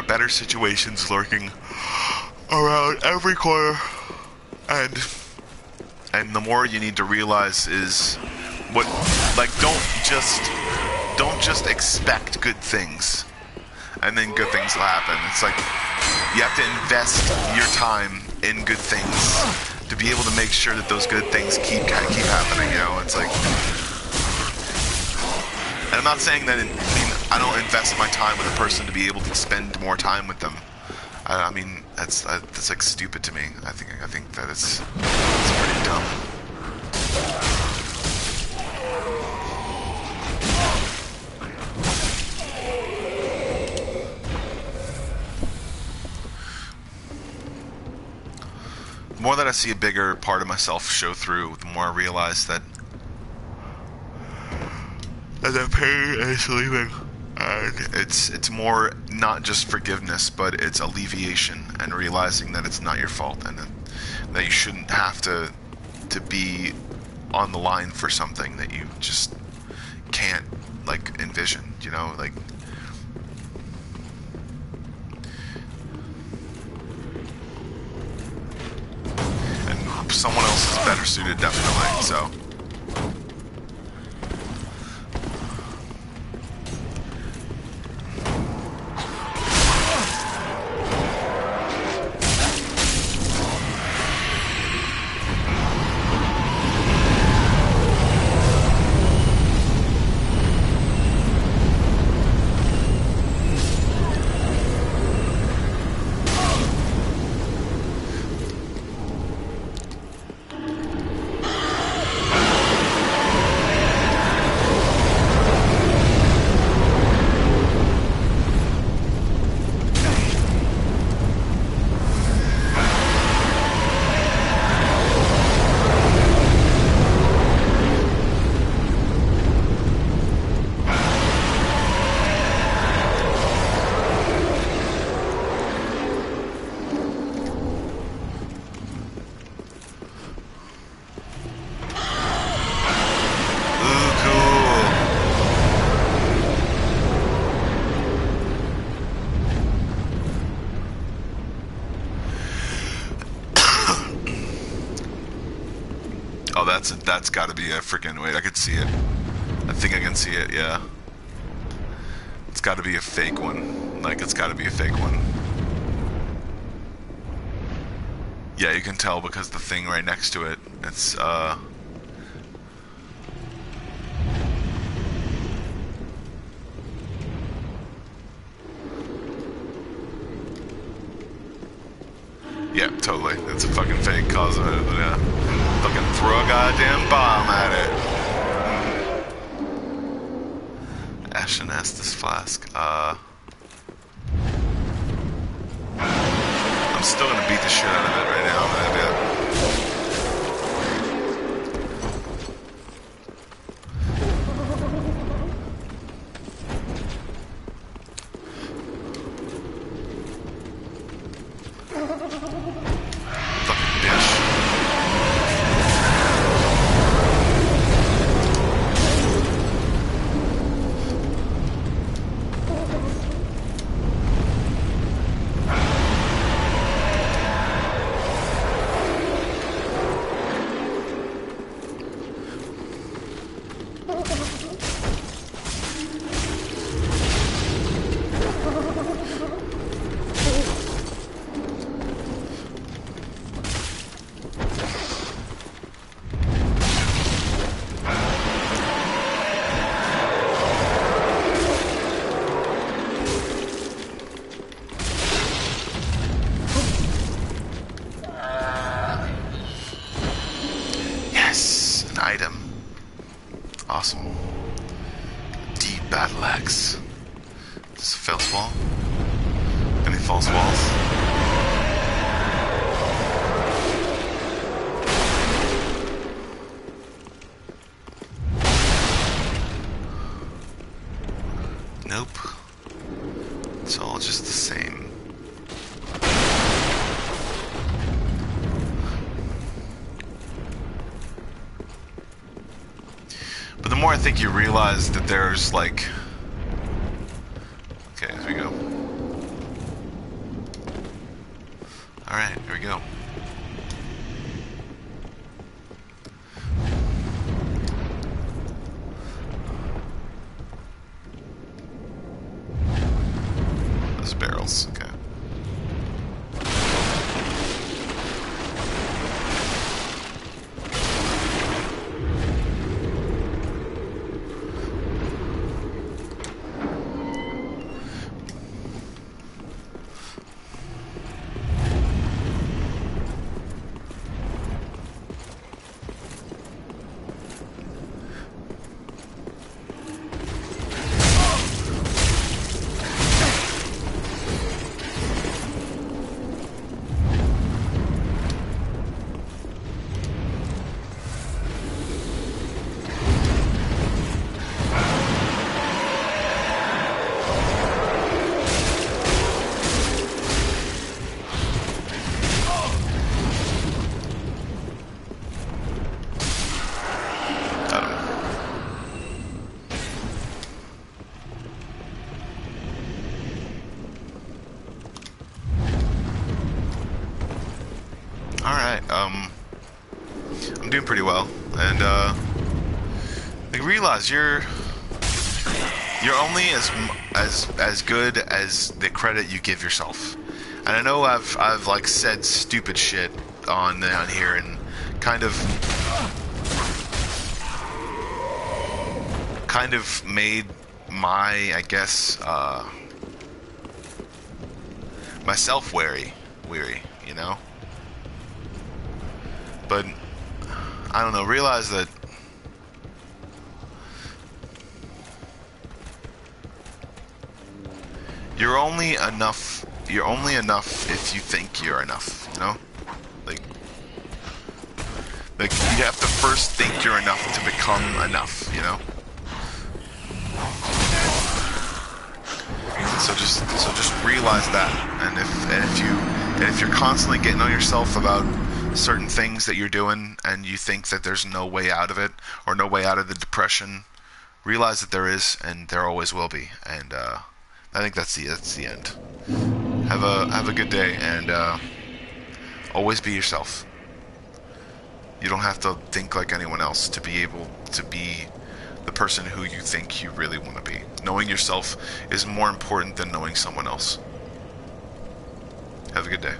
better situations lurking around every corner, and the more you need to realize is what, like, don't just expect good things and then good things will happen. It's like you have to invest your time in good things to be able to make sure that those good things keep happening, you know. It's like, and I'm not saying that I don't invest my time with a person to be able to spend more time with them. I mean, that's like stupid to me. I think that it's pretty dumb. The more that I see a bigger part of myself show through, the more I realize that the pain is leaving. And it's more not just forgiveness, but it's alleviation and realizing that it's not your fault, and that you shouldn't have to be on the line for something that you just can't, like, envision, you know, like. And someone else is better suited, definitely, so. That's got to be a freaking, wait, I could see it. I think I can see it, yeah. It's got to be a fake one. Like, it's got to be a fake one. Yeah, you can tell because the thing right next to it, it's, yeah, totally. It's a fucking fake cause of it, yeah. Fucking throw a goddamn bomb at it. Ashen Estus flask. I'm still gonna beat the shit out of it right now, man. item. Awesome. Deep battle axe. This is a false wall. Any false walls? Nope. It's all just the same. But the more I think you realize that there's like... Okay, here we go. Alright, here we go. Those barrels, okay. Alright, I'm doing pretty well, and, like, realize you're only as good as the credit you give yourself. And I know I've like said stupid shit on here and kind of made my, I guess, myself weary, you know? But, I don't know, realize that you're only enough if you think you're enough, you know? Like you have to first think you're enough to become enough, you know? So just realize that, and if you're constantly getting on yourself about certain things that you're doing and you think that there's no way out of it or no way out of the depression, realize that there is, and there always will be. And I think that's the end. Have a good day, and always be yourself. You don't have to think like anyone else to be able to be the person who you think you really want to be. Knowing yourself is more important than knowing someone else. Have a good day.